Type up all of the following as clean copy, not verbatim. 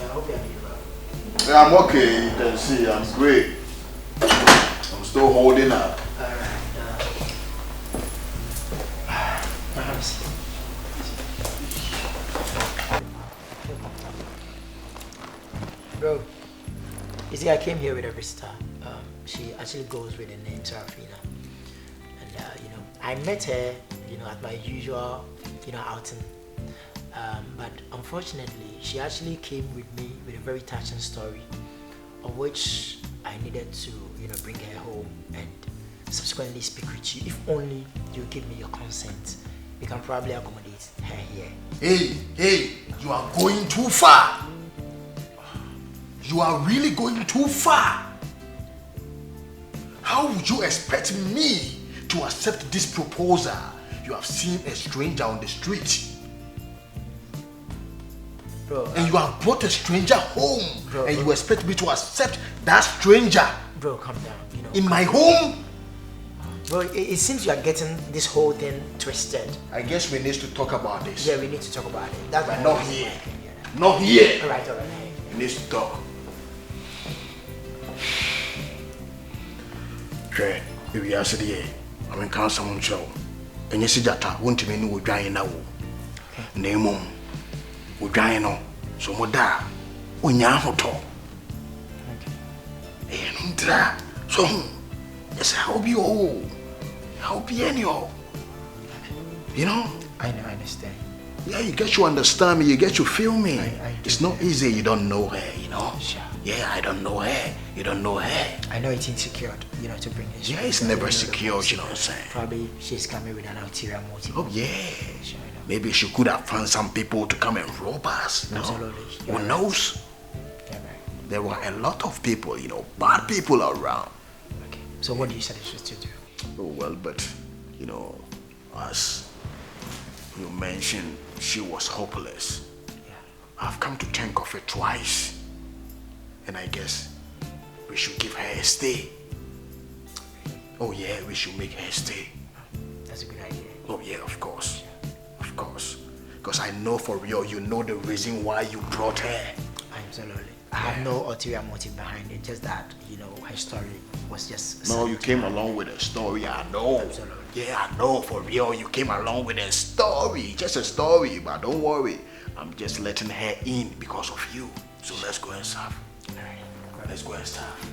I hope you're doing well. Yeah, I'm okay. You can see I'm great. I'm still holding up. Alright. Bro, you see, I came here with a visitor. She actually goes with the name Serafina. And, I met her, at my usual, outing. But unfortunately, she actually came with me with a very touching story, of which I needed to, bring her home and subsequently speak with you. If only you give me your consent, we can probably accommodate her here. Hey, you are going too far. You are really going too far. How would you expect me to accept this proposal? You have seen a stranger on the street. Bro, and you have brought a stranger home, bro, and you expect me to accept that stranger? Bro, calm down. In my home? Bro, it seems you are getting this whole thing twisted. I guess we need to talk about this. Yeah, we need to talk about it. That's but not here. Not here. Alright. We need to talk. Okay, if you ask it, I mean, can't someone show? And you see that I want to be new drying now. Name on. We're drying on. So, Moda, when you're out of so, yes, I hope you all. I hope you any all. I know, I understand. Yeah, you get to understand me, you get to feel me. It's not easy, you don't know her, Sure. Yeah, I don't know her. You don't know her. I know it's insecure, to bring her. Yeah, it's never secure, you know what I'm saying? Probably she's coming with an ulterior motive. Oh, yeah. Sure, maybe she could have found some people to come and rob us. Absolutely. Who knows? Yeah, right. There were a lot of people, bad people around. Okay. So what do you suggest us to do? Oh, well, but, as you mentioned, she was hopeless. Yeah. I've come to think of it twice. And I guess we should give her a stay. Oh, yeah, we should make her stay. That's a good idea. Oh, yeah, of course. Of course. Because I know for real, you know the reason why you brought her. Absolutely. I have no ulterior motive behind it, just that, her story was just... No, you came along with a story, I know. Absolutely. Yeah, I know, for real, you came along with a story. Just a story, but don't worry. I'm just letting her in because of you. So let's go and serve. Alright. Let's go and serve.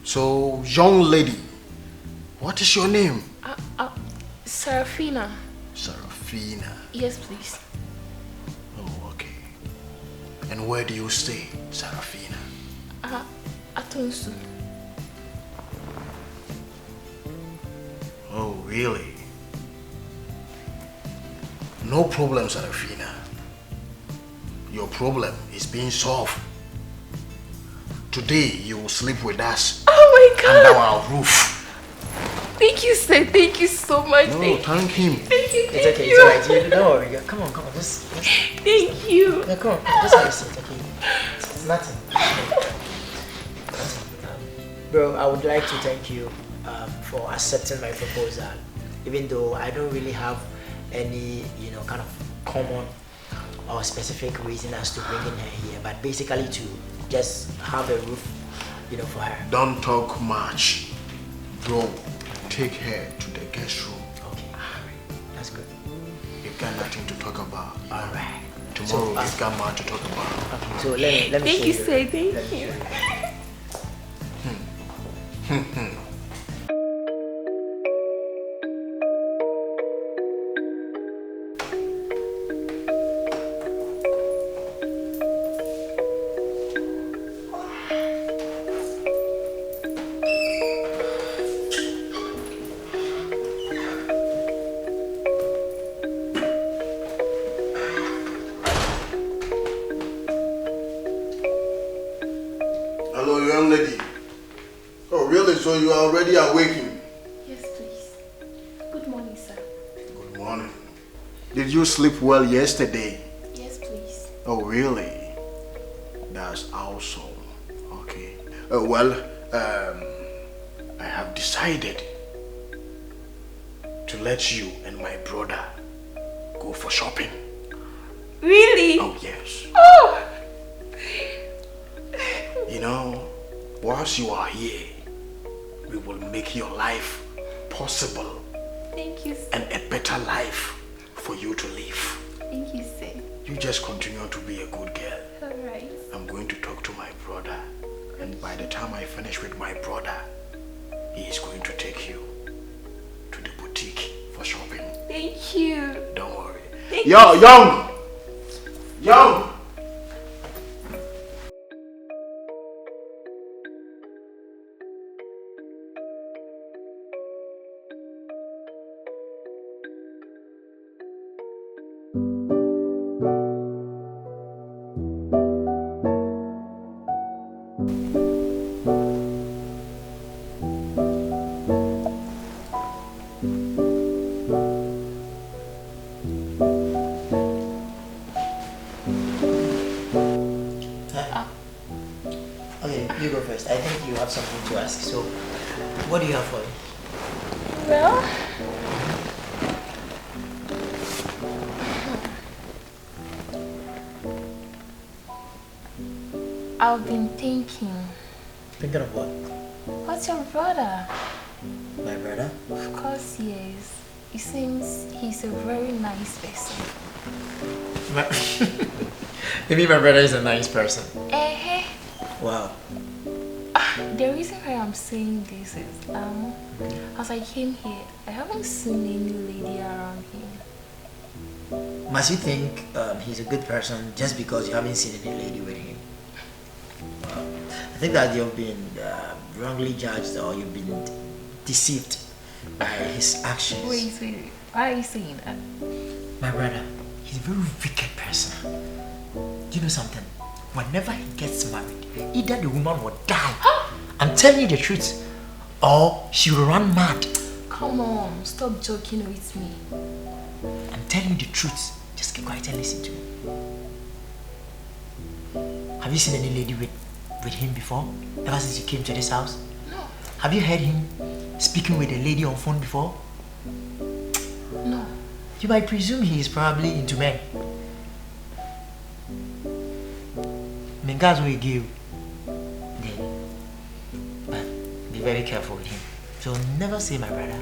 So, young lady, what is your name? Serafina. Serafina. Yes, please. Oh, okay. And where do you stay, Serafina? Atonsu. Oh, really? No problem, Serafina. Your problem is being solved. Today, you will sleep with us. Oh my God! Under our roof. Thank you, sir. Thank you so much. No, thank him. Thank you. It's okay. It's alright. Don't worry. Come on. Just Thank you. yeah, come on. Just have a seat, okay? It's nothing. Bro, I would like to thank you for accepting my proposal, even though I don't really have any, kind of common or specific reason as to bringing her here, but basically to just have a roof, for her. Don't talk much. Bro, take her to the guest room. Okay, that's good. You've got nothing to talk about. All right. Tomorrow, we've got more to talk about. Okay, so let me Thank show you, sir. Thank you. Hello, young lady. Oh, really? So you are already awakened? Yes, please. Good morning, sir. Good morning. Did you sleep well yesterday? Yes, please. Oh, really? That's awesome. Okay. Well, I have decided to let you and my brother go for shopping. Really? Oh, yes. Oh! You know, whilst you are here, we will make your life possible. Thank you, sir. And a better life for you to live. Thank you, sir. You just continue to be a good girl. Alright. I'm going to talk to my brother. And by the time I finish with my brother, he is going to take you to the boutique for shopping. Thank you. Don't worry. Thank Yo, you. Young! Young! Okay, you go first. I think you have something to ask. So, what do you have for me? Well, I've been thinking. Thinking of what? What's your brother? My brother? Of course, yes. It seems he's a very nice person. Maybe my brother is a nice person. Eh? Wow. The reason why I'm saying this is, as I came here, I haven't seen any lady around him. Must you think he's a good person just because you haven't seen any lady with him? Wow. I think that you've been wrongly judged or you've been deceived by his actions. Wait. Why are you saying that? My brother, he's a very wicked person. Do you know something? Whenever he gets married, either the woman will die. I'm telling you the truth. Or she will run mad. Come on, stop joking with me. I'm telling you the truth. Just keep quiet and listen to me. Have you seen any lady with him before? Ever since you came to this house? No. Have you heard him speaking with a lady on phone before? No. You might presume he is probably into men. I mean, guys will give. Then, but be very careful with him. So never say my brother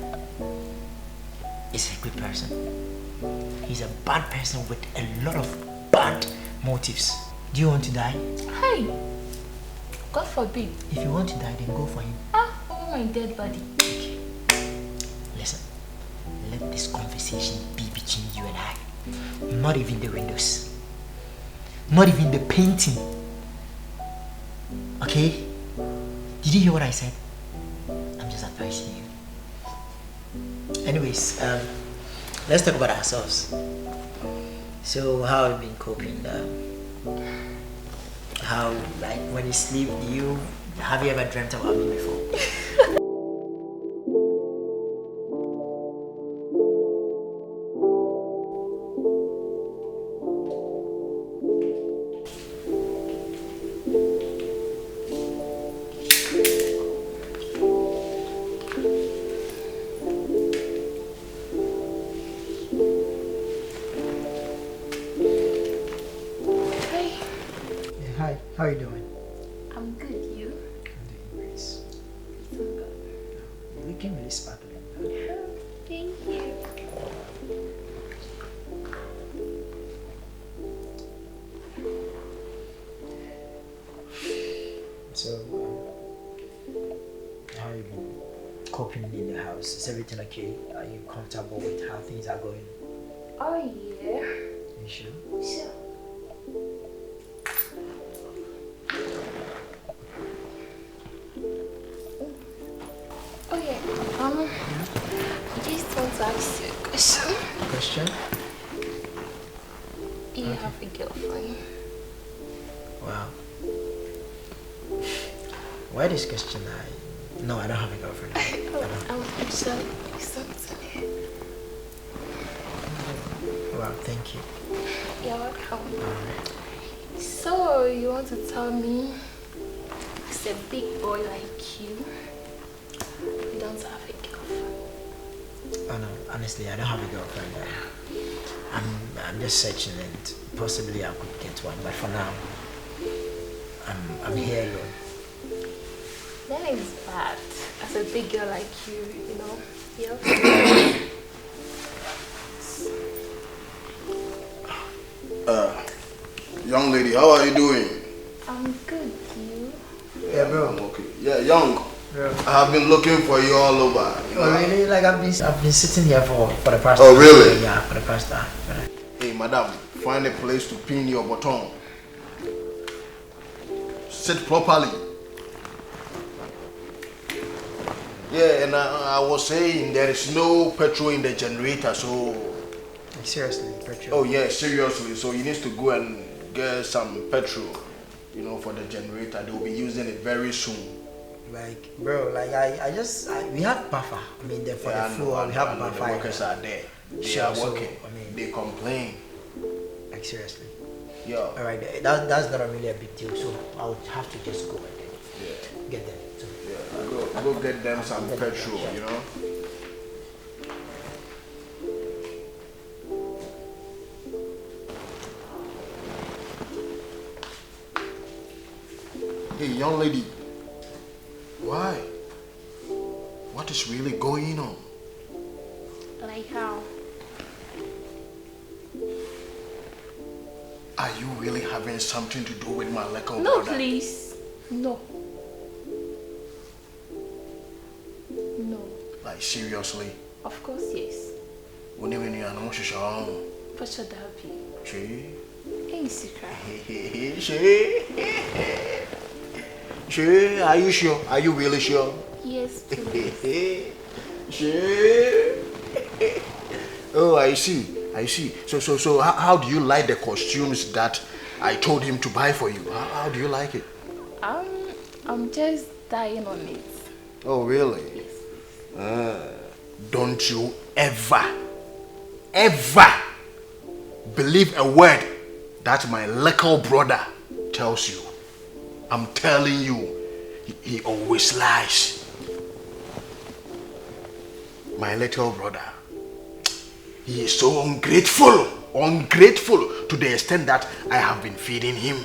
is a good person. He's a bad person with a lot of bad motives. Do you want to die? Hey, God forbid. If you want to die, then go for him. Oh my dead body. Okay. Listen, let this conversation be between you and I. Not even the windows. Not even the painting. Okay? Did you hear what I said? I'm just advising you. Anyways, let's talk about ourselves. So, how have you been coping? How, like, when you sleep, have you ever dreamt about me before? Hi, how are you doing? I'm good, you? I'm doing great. So good. You're looking really sparkling. Thank you. So, how have you been coping in the house? Is everything okay? Are you comfortable with how things are going? Oh yeah. Are you sure? Sure. Oh yeah. I just want to ask you a question. Question? Do you have a girlfriend? Wow. Why this question? No, I don't have a girlfriend. I'm actually something. Wow, thank you. You're welcome. Alright. So you want to tell me, as a big boy like you don't have a girlfriend? Oh no, honestly, I don't have a girlfriend. I'm just searching and possibly I could get one, but for now, I'm here alone. That is bad. As a big girl like you know, you have Young lady, how are you doing? I'm good, you? Yeah, bro. I'm okay. Yeah, young. Bro. I have been looking for you all over. Oh really? Like I've been sitting here for the past. Oh really? Yeah, for the past time. Hey, madam, find a place to pin your button. Sit properly. Yeah, and I was saying there is no petrol in the generator, so. Like, seriously, petrol. Oh yeah, seriously. So you need to go and get some petrol, for the generator. They will be using it very soon. Like, bro, like we have buffer. I mean, for the fuel, we have buffer. The workers are there. They are working. I mean, they complain. Like seriously. Yeah. All right, that's not really a big deal. So I would have to just go and get them. So. Yeah, go get them some petrol. Hey, young lady. Why? What is really going on? Like how? Are you really having something to do with my little No, brother? please. No. No. Like seriously? Of course, yes. When you know she's on. But should that be? She? Ain't secret. She? Are you sure? Are you really sure? Yes, please. She? Oh, I see. So how do you like the costumes that I told him to buy for you? How do you like it? I'm just dying on it. Oh, really? Yes. Don't you ever believe a word that my little brother tells you. I'm telling you, he always lies. My little brother, he is so ungrateful to the extent that I have been feeding him.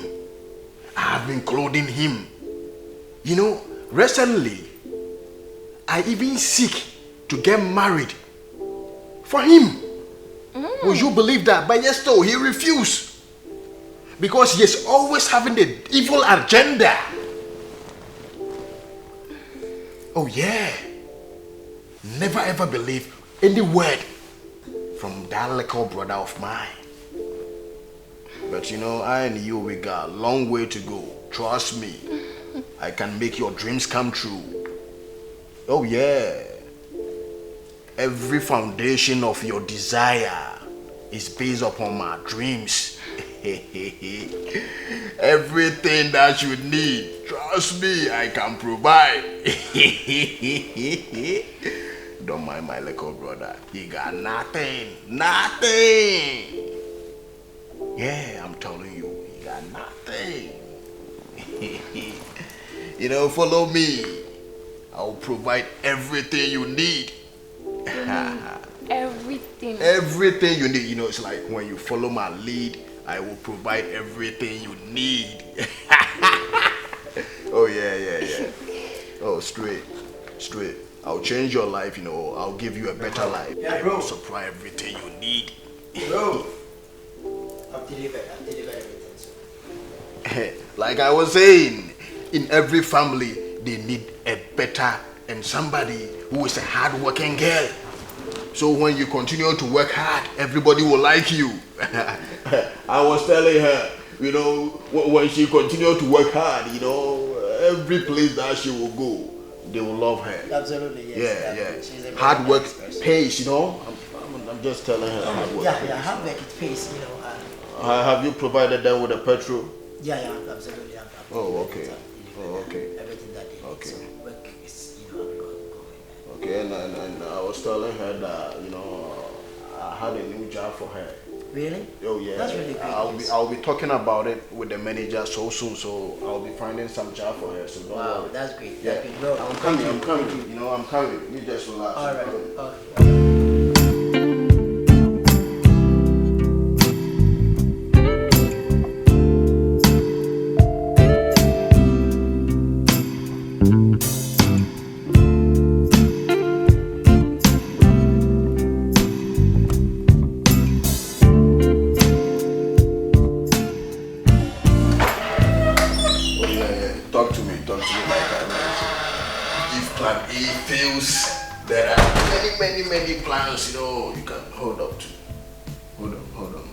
I have been clothing him. Recently, I even seek to get married for him. Would you believe that? But yes, though, he refused. Because he is always having the evil agenda. Oh yeah. Never ever believe any word from that little brother of mine. But I and you, we got a long way to go. Trust me. I can make your dreams come true. Oh yeah. Every foundation of your desire is based upon my dreams. Everything that you need, trust me, I can provide. Don't mind my little brother. He got nothing. Yeah, I'm telling you, he got nothing. Follow me. I'll provide everything you need. Everything. Everything you need. It's like when you follow my lead, I will provide everything you need. Oh yeah. Oh, straight. I'll change your life, I'll give you a better life. Yeah, bro. I will supply everything you need. Bro, I've delivered everything. So. Like I was saying, in every family, they need a better and somebody who is a hard-working girl. So when you continue to work hard, everybody will like you. I was telling her, when she continued to work hard, every place that she will go, they will love her. Absolutely, yes. Yeah. She's a Hard work nice person. pays, I'm just telling her hard work. Yeah, hard work it pays, Have you provided them with a petrol? Yeah, absolutely. Oh, okay. Everything that they need. Okay. So work is, going. Okay, and I was telling her that, I had a new job for her. Really? Oh yeah. That's really great. I'll be talking about it with the manager so soon. So I'll be finding some job for her. So don't Wow, worry. that's great. Yeah. That's great. Well, I'm coming. You just relax. All right. Okay. many plans, you know, you can hold up to. Hold on.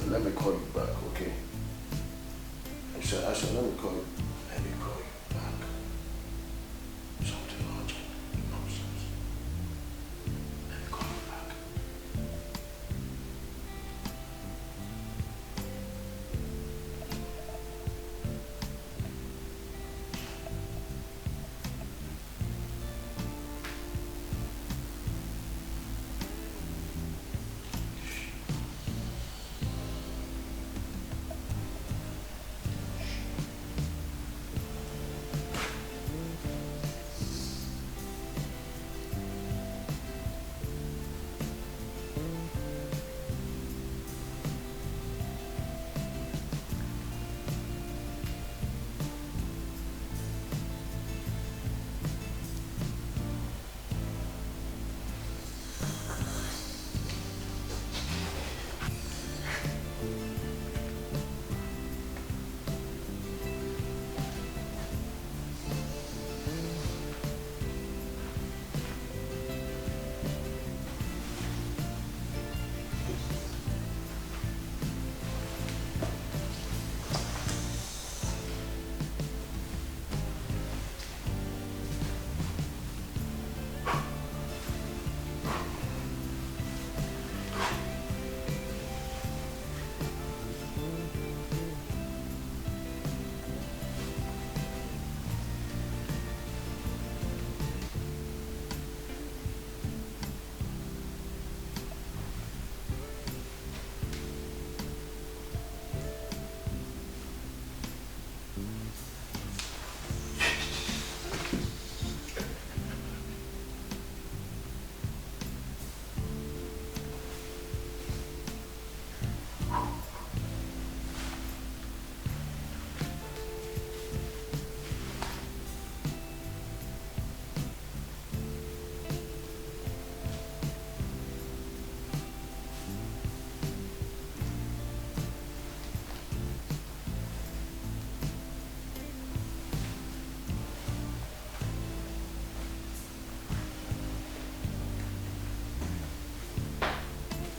Let me call you back, okay? I said, let me call you. Let me call you back. Something urgent. Nonsense. Let me call you back.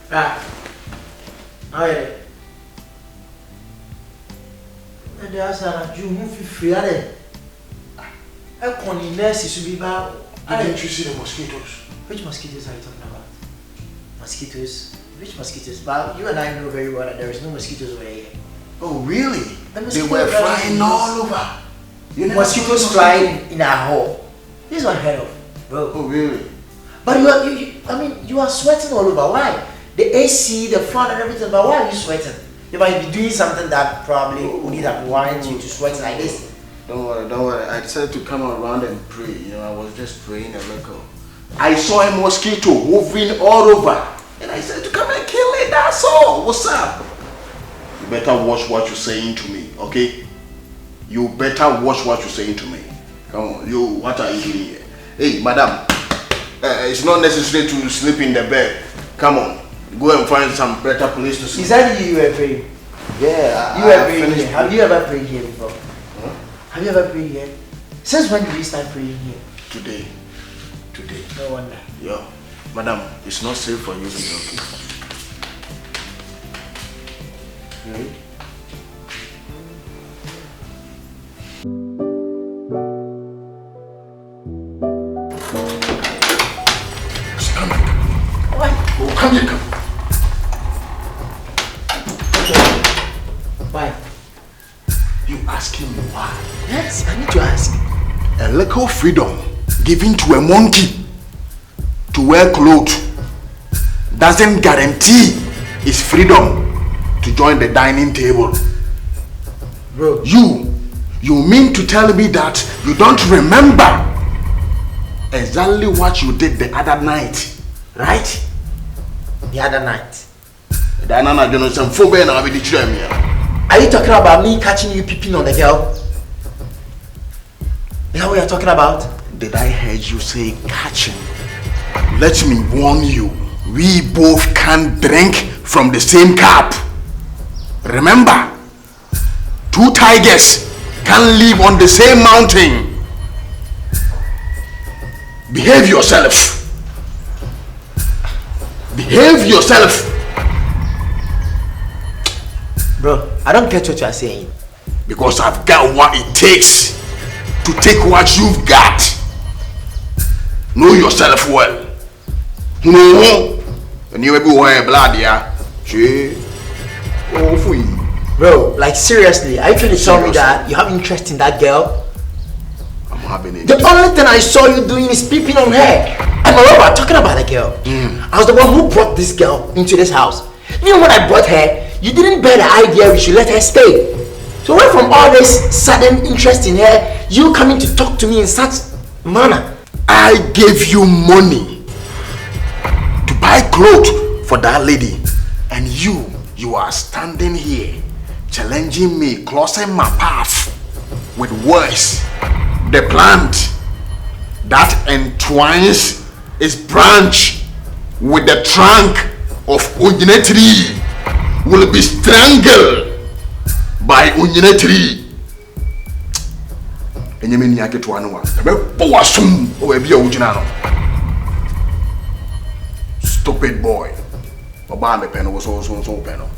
Ah, alright. And there's a Jew who free. I can't nurse to be about. Didn't you see the mosquitoes? Which mosquitoes are you talking about? Mosquitoes? Which mosquitoes? But you and I know very well that there is no mosquitoes over here. Oh, really? The They were flying all over. You never mosquitoes saw flying in our hall. This is unheard of, bro. Oh, really? But you are sweating all over. Why? The AC, the fan and everything, but why are you sweating? You might be doing something that probably wouldn't have warranted you to sweat like this. Don't worry. I decided to come around and pray. You know, I was just praying a little. I saw a mosquito hovering all over. And I said to come and kill it, that's all. What's up? You better watch what you're saying to me, okay? You better watch what you're saying to me. Come on, what are you doing here? Hey, madam, it's not necessary to sleep in the bed. Come on. Go and find some better place to sleep. Is that you were praying? Yeah, you were praying here. Have you ever prayed here before? Huh? Have you ever prayed here? Since when did you start praying here? Today. No wonder. Yo, madam, it's not safe for you to be okay. Stand up. What? Oh, come here, come. Why? You asking me why? Yes, I need to ask. A little freedom given to a monkey to wear clothes doesn't guarantee his freedom to join the dining table. Bro. You mean to tell me that you don't remember exactly what you did the other night, right? The other night. Are you talking about me catching you peeping on the girl? Is that what you're talking about? Did I hear you say catching? Let me warn you, we both can't drink from the same cup. Remember, two tigers can't live on the same mountain. Behave yourself. Behave yourself. Bro, I don't get what you are saying. Because I've got what it takes to take what you've got. Know yourself well. No. And you will be wearing blood, yeah. Bro, like seriously, are you trying to tell me that you have interest in that girl? I'm having it. The only thing I saw you doing is peeping on her. And moreover, talking about a girl. I was the one who brought this girl into this house. Even when I brought her, you didn't bear the idea we should let her stay. So where from all this sudden interest in her, you coming to talk to me in such manner? I gave you money to buy clothes for that lady. And you are standing here challenging me, closing my path with words. The plant that entwines its branch with the trunk of onyine tree will be strangled by onyine tree. Enyeme ni ake to anwa. Ebe powasum o ebi a ujina no. Stupid boy. Oba me pen wo so pen no.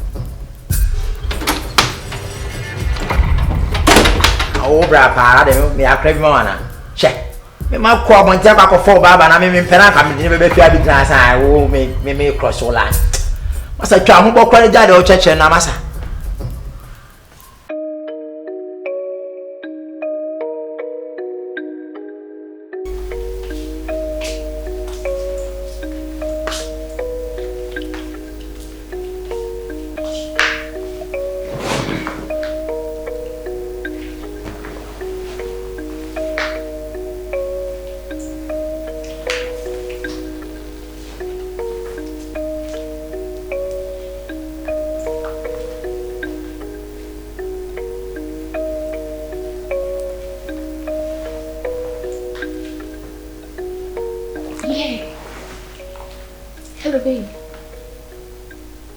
Oh bra pa de me akra bi ma na. Che. Me ma ko abontia kwa ko baba na me mpena ka me be be fia bi tran san wo me cross line. Masa twa mo bokware jade o cheche na masa. Hello, babe.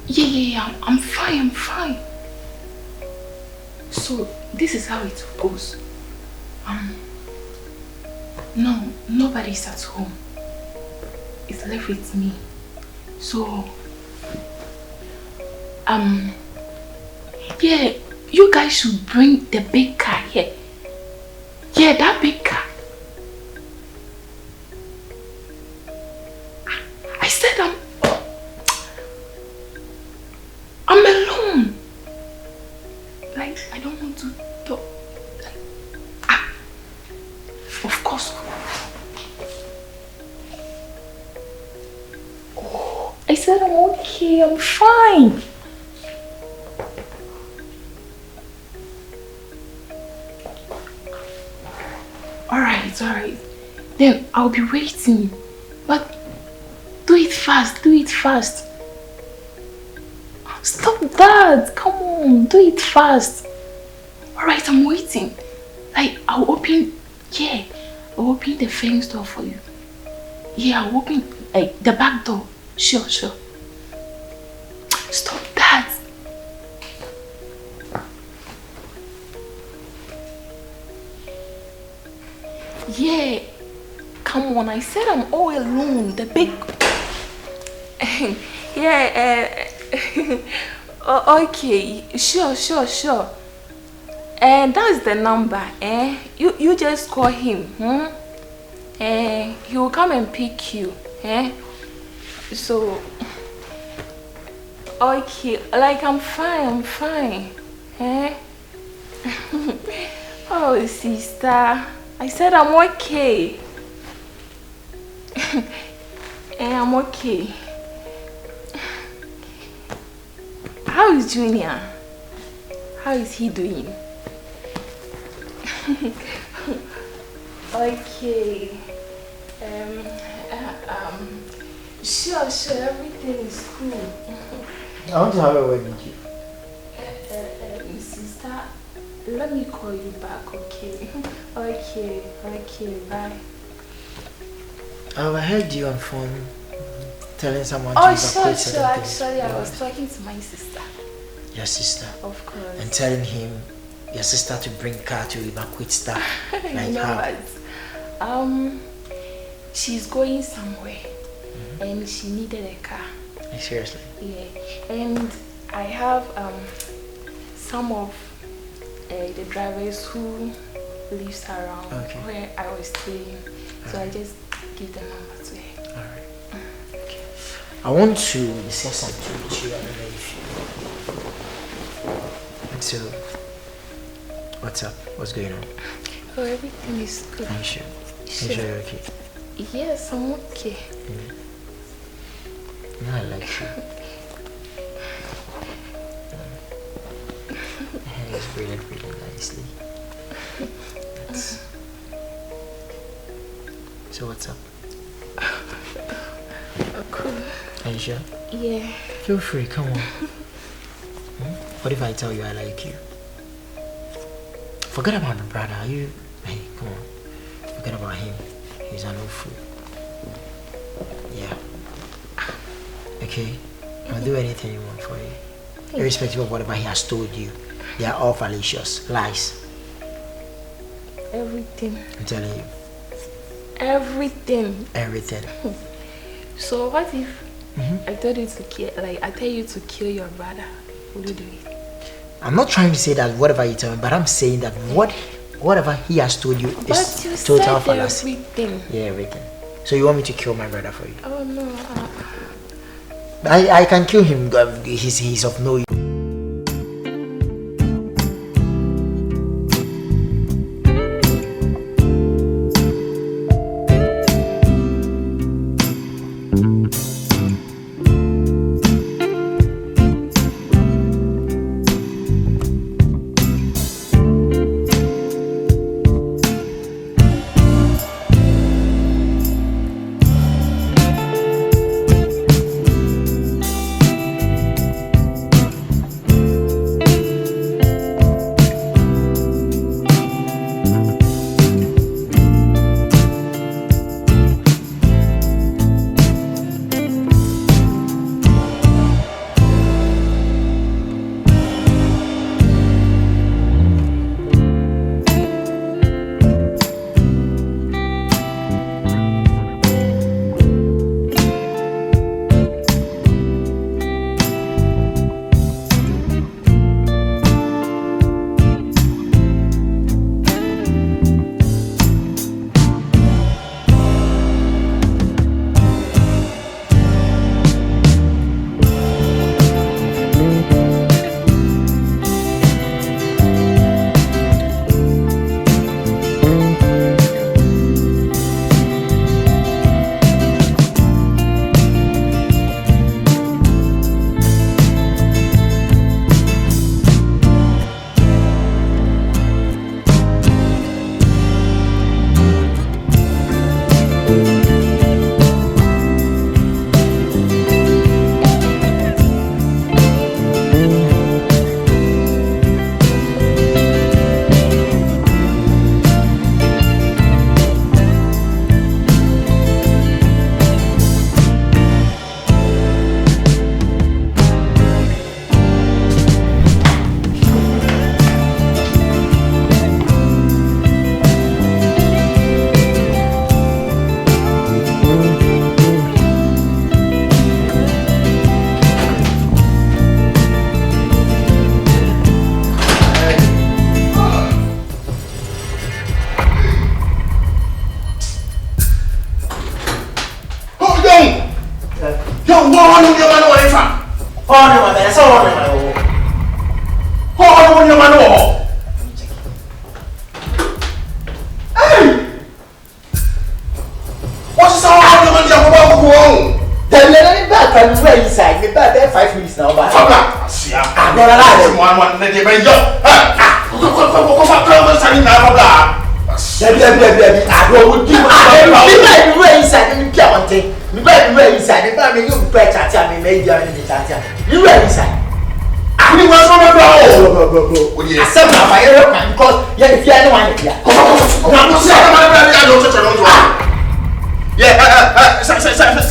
Yeah, I'm fine. So, this is how it goes. No, nobody's at home. It's left with me. So, yeah, you guys should bring the big car here. Yeah, that big car. I said I'm alone. Like, I don't want to talk. Like, of course. Oh, I said I'm okay, I'm fine. Alright. Then I'll be waiting. But do it fast. Stop that! Come on, do it fast. Alright, I'm waiting. Like, I'll open the fence door for you. Yeah, I'll open the back door. Sure. Stop that. Yeah, come on, I said I'm all alone. The big... yeah, okay, sure. And that's the number, You just call him, he will come and pick you, So, okay, like I'm fine, Oh, sister, I said I'm okay. I'm okay. How is Junior? How is he doing? Okay. Sure, everything is cool. I want to have a word with you. Sister, let me call you back, okay? Okay, bye. I heard you on phone telling someone to evacuate sure. Actually, I was talking to my sister. Your sister? Of course. And telling him, your sister, to bring car to evacuate stuff. Like you know how? what? she's going somewhere and she needed a car. Seriously? Yeah. And I have some of the drivers who lives around where I was staying. So I just give the number to her. Alright. Okay. I want to discuss something with you. I don't know if you. So, what's up? What's going on? Oh, everything is good. Are you sure? Are you sure you're okay? Yes, I'm okay. You know I like you. Your hair is braided really nicely. So what's up? Oh, cool. Are you sure? Yeah. Feel free, come on. What if I tell you I like you? Forget about the brother. Hey, come on. Forget about him. He's an old fool. Yeah. Okay? I'll do anything you want for you. Irrespective of whatever he has told you. They are all fallacious. Lies. Everything. I'm telling you. Everything. Everything. So what if I told you to kill, I tell you to kill your brother? Will you do it? I'm not trying to say that whatever you tell me, but I'm saying that whatever he has told you is total fallacy. Everything. Yeah, everything. So you want me to kill my brother for you? Oh no. I can kill him. He's of no use.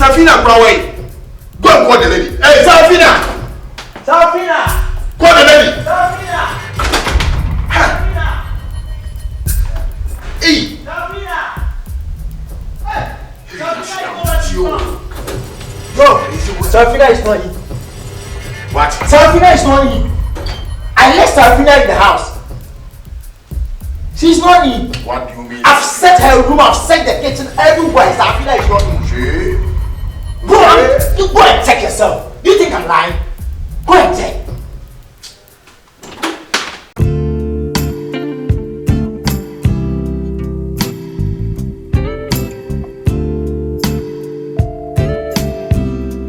Safina, go away. Go and call the lady. Hey, Safina! Safina! Call the lady. Safina! Safina! Hey! Safina! Hey! you. Bro, Sarafina is not in. What? Sarafina is not in. I left Sarafina in the house. She's not in. What do you mean? I've set her room, I've set the kitchen everywhere. Sarafina is not in. She? Bro, you go and check yourself. Do you think I'm lying?